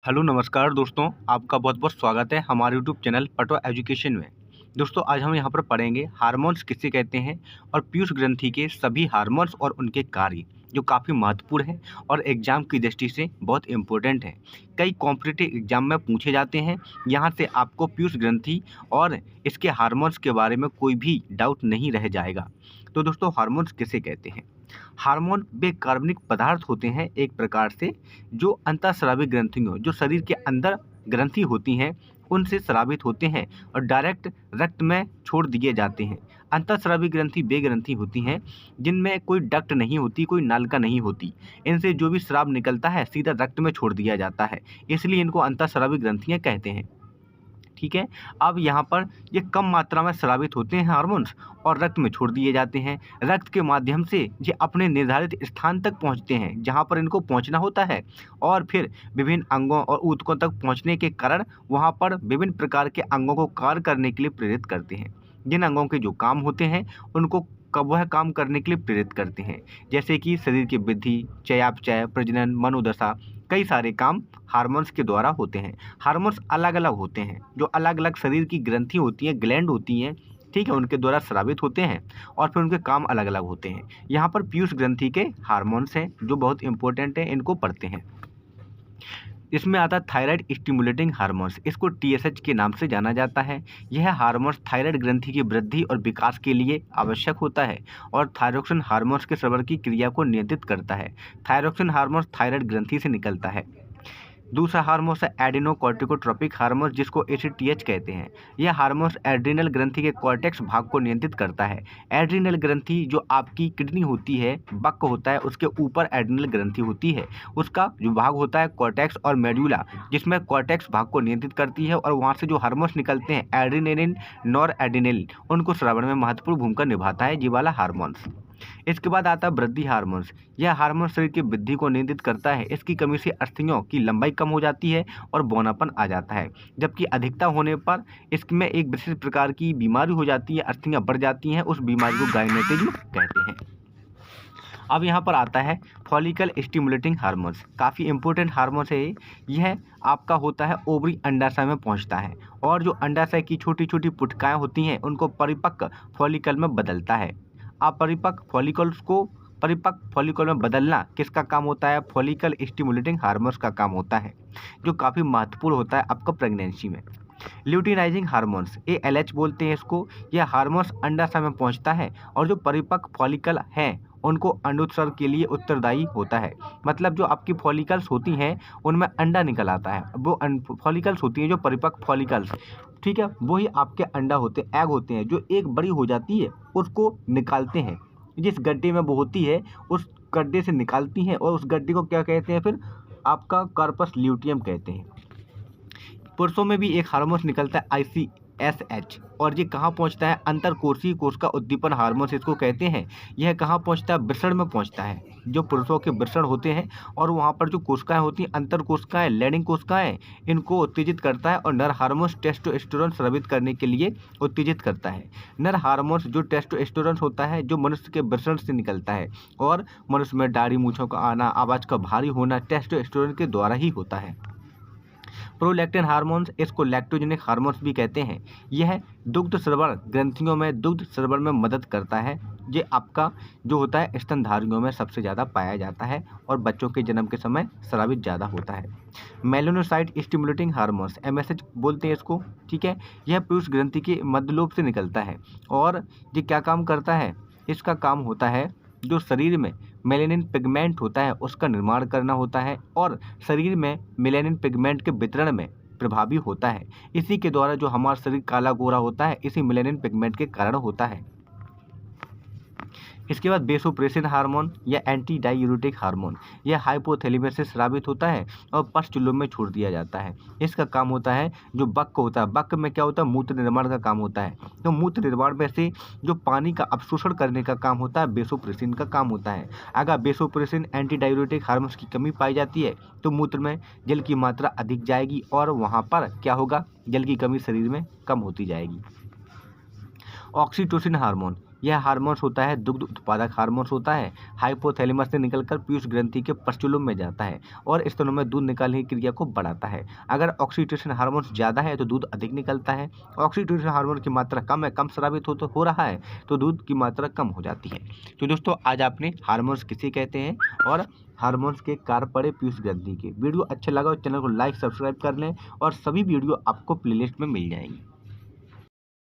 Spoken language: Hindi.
हेलो नमस्कार दोस्तों, आपका बहुत-बहुत स्वागत है हमारे यूट्यूब चैनल पटवा एजुकेशन में। दोस्तों आज हम यहाँ पर पढ़ेंगे हार्मोन्स किसे कहते हैं और पीयूष ग्रंथि के सभी हार्मोन्स और उनके कार्य जो काफ़ी महत्वपूर्ण है और एग्जाम की दृष्टि से बहुत इम्पोर्टेंट है। कई कॉम्पिटिटिव एग्जाम में पूछे जाते हैं, यहाँ से आपको पीयूष ग्रंथि और इसके हार्मोन्स के बारे में कोई भी डाउट नहीं रह जाएगा। तो दोस्तों हार्मोन्स किसे कहते हैं? हार्मोन वे कार्बनिक पदार्थ होते हैं एक प्रकार से जो अंतःस्रावी ग्रंथियों जो शरीर के अंदर ग्रंथि होती हैं उनसे स्रावित होते हैं और डायरेक्ट रक्त में छोड़ दिए जाते हैं। अंतःस्रावी ग्रंथि वे ग्रंथि होती हैं जिनमें कोई डक्ट नहीं होती, कोई नलिका नहीं होती। इनसे जो भी स्राव निकलता है सीधा रक्त में छोड़ दिया जाता है, इसलिए इनको अंतःस्रावी ग्रंथियां कहते हैं। ठीक है। अब यहाँ पर ये कम मात्रा में स्रावित होते हैं हार्मोन्स और रक्त में छोड़ दिए जाते हैं। रक्त के माध्यम से ये अपने निर्धारित स्थान तक पहुँचते हैं जहाँ पर इनको पहुँचना होता है और फिर विभिन्न अंगों और ऊतकों तक पहुँचने के कारण वहाँ पर विभिन्न प्रकार के अंगों को कार्य करने के लिए प्रेरित करते हैं। जिन अंगों के जो काम होते हैं उनको वह काम करने के लिए प्रेरित करते हैं, जैसे कि शरीर की वृद्धि, चयापचय, प्रजनन, मनोदशा, कई सारे काम हार्मोन्स के द्वारा होते हैं। हार्मोन्स अलग अलग होते हैं, जो अलग अलग शरीर की ग्रंथि होती हैं, ग्लैंड होती हैं, ठीक है, उनके द्वारा स्रावित होते हैं और फिर उनके काम अलग अलग होते हैं। यहाँ पर पीयूष ग्रंथि के हार्मोन्स हैं जो बहुत इंपॉर्टेंट हैं, इनको पढ़ते हैं। इसमें आता है थायराइड स्टिमुलेटिंग हार्मोन्स, इसको टीएसएच के नाम से जाना जाता है। यह हार्मोन्स थायराइड ग्रंथि की वृद्धि और विकास के लिए आवश्यक होता है और थायरोक्सिन हार्मोन्स के स्राव की क्रिया को नियंत्रित करता है। थायरोक्सिन हार्मोन्स थायराइड ग्रंथि से निकलता है। दूसरा हार्मोन्स है एडिनोकॉर्टिकोट्रोपिक हार्मोन्स, जिसको एसीटीएच कहते हैं। यह हार्मोन्स एड्रिनल ग्रंथि के कॉर्टेक्स भाग को नियंत्रित करता है। एड्रिनल ग्रंथि जो आपकी किडनी होती है, वक्र होता है, उसके ऊपर एड्रिनल ग्रंथि होती है। उसका जो भाग होता है कॉर्टेक्स और मेड्यूला, जिसमें कॉर्टेक्स भाग को नियंत्रित करती है और वहाँ से जो हार्मोन्स निकलते हैं एड्रेनालिन, नॉर एड्रेनालिन, उनको स्रावण में महत्वपूर्ण भूमिका निभाता है ये वाला हार्मोन्स। इसके बाद आता है वृद्धि हार्मोन्स। यह हार्मोन शरीर की वृद्धि को नियंत्रित करता है। इसकी कमी से अस्थियों की लंबाई कम हो जाती है और बौनापन आ जाता है, जबकि अधिकता होने पर इसमें एक विशेष प्रकार की बीमारी हो जाती है, अस्थियां बढ़ जाती हैं, उस बीमारी को गायनेटिज्म कहते हैं। अब यहाँ पर आता है फॉलिकल स्टिमुलेटिंग हार्मोन्स, काफ़ी इंपॉर्टेंट हार्मोन्स है। यह आपका होता है ओवरी अंडाशय में पहुँचता है और जो अंडाशय की छोटी छोटी पुटकाएँ होती हैं उनको परिपक्व फॉलिकल में बदलता है। अपरिपक्व फॉलिकल्स को परिपक्व फॉलिकल में बदलना किसका काम होता है? फॉलिकल स्टिमुलेटिंग हार्मोन्स का काम होता है, जो काफ़ी महत्वपूर्ण होता है आपका प्रेगनेंसी में। ल्यूटिनाइजिंग हार्मोन्स, ALH बोलते हैं इसको। यह हार्मोन्स अंडाशय में पहुंचता है और जो परिपक्व फॉलिकल हैं उनको अंडोत्सर्ग के लिए उत्तरदायी होता है। मतलब जो आपकी फॉलिकल्स होती हैं उनमें अंडा निकल आता है, वो फॉलिकल्स होती हैं जो परिपक्व फॉलिकल्स, ठीक है, वही आपके अंडा होते हैं, एग होते हैं, जो एक बड़ी हो जाती है उसको निकालते हैं। जिस गड्ढे में वो होती है उस गड्ढे से निकालती हैं और उस गड्ढे को क्या कहते हैं? फिर आपका कार्पस ल्यूटियम कहते हैं। पुरुषों में भी एक हार्मोन निकलता है ICSH, और ये कहाँ पहुँचता है? अंतरकोशिकीय कोश का उद्दीपन हार्मोन इसको कहते हैं। यह कहाँ पहुँचता है? वृषण में पहुँचता है। जो पुरुषों के वृषण होते हैं और वहाँ पर जो कोशिकाएं होती हैं, अंतर कोशिकाएं, लैंडिंग कोशिकाएं, इनको उत्तेजित करता है और नर हार्मोन्स टेस्टोस्टेरोन स्रावित करने के लिए उत्तेजित करता है। नर हार्मोन्स जो टेस्टोस्टेरोन होता है जो मनुष्य के वृषण से निकलता है और मनुष्य में दाढ़ी मूंछों का आना, आवाज़ का भारी होना टेस्टोस्टेरोन के द्वारा ही होता है। प्रोलैक्टिन हार्मोन्स, इसको लैक्टोजेनिक हार्मोन्स भी कहते हैं। यह दुग्ध स्रवण ग्रंथियों में दुग्ध स्रवण में मदद करता है। ये आपका जो होता है स्तनधारियों में सबसे ज़्यादा पाया जाता है और बच्चों के जन्म के समय स्रावित ज़्यादा होता है। मेलानोसाइट स्टिमुलेटिंग हार्मोन्स, MSH बोलते हैं इसको, ठीक है। यह पीयूष ग्रंथि के मध्यलोब से निकलता है और ये क्या काम करता है? इसका काम होता है जो शरीर में मेलेनिन पिगमेंट होता है उसका निर्माण करना होता है और शरीर में मेलेनिन पिगमेंट के वितरण में प्रभावी होता है। इसी के द्वारा जो हमारा शरीर काला गोरा होता है इसी मेलेनिन पिगमेंट के कारण होता है। इसके बाद वेसोप्रेसिन हार्मोन या एंटी डाययूरेटिक हार्मोन, यह हाइपोथैलेमस से स्रावित होता है और पश्चलोब में छोड़ दिया जाता है। इसका काम होता है जो वक्र होता है, वक्र में क्या होता है? मूत्र निर्माण का काम होता है। तो मूत्र निर्माण में से जो पानी का अवशोषण करने का काम होता है वेसोप्रेसिन का काम होता है। अगर वेसोप्रेसिन एंटी डाययूरेटिक हार्मोन्स की कमी पाई जाती है तो मूत्र में जल की मात्रा अधिक जाएगी और वहाँ पर क्या होगा? जल की कमी शरीर में कम होती जाएगी। ऑक्सीटोसिन हार्मोन, यह हार्मोन्स होता है दुग्ध उत्पादक हार्मोन्स होता है। हाइपोथैलेमस से निकलकर पीयूष ग्रंथि के पश्चुलम में जाता है और स्तनों में दूध निकालने की क्रिया को बढ़ाता है। अगर ऑक्सीटोसिन हार्मोन्स ज़्यादा है तो दूध अधिक निकलता है। ऑक्सीटोसिन हार्मोन की मात्रा कम है, कम स्रावित हो रहा है तो दूध की मात्रा कम हो जाती है। तो दोस्तों आज आपने हार्मोन्स किसे कहते हैं और हार्मोन्स के कार्य पड़े पीयूष ग्रंथि के। वीडियो अच्छा लगा तो चैनल को लाइक सब्सक्राइब कर लें और सभी वीडियो आपको प्लेलिस्ट में मिल जाएंगी।